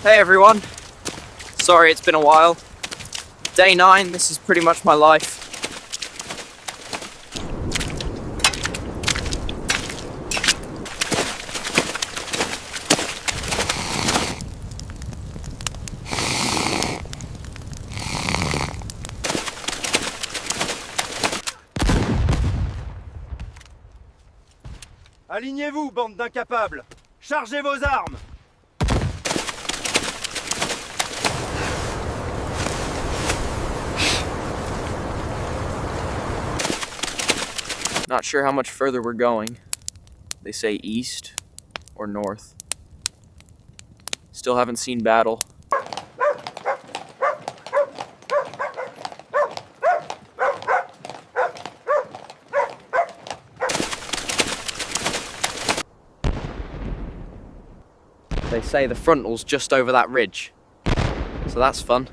Hey everyone, sorry it's been a while. Day 9, this is pretty much my life. Alignez-vous, bande d'incapables! Chargez vos armes! Not sure how much further we're going. They say east or north. Still haven't seen battle. They say the frontal's just over that ridge, so that's fun.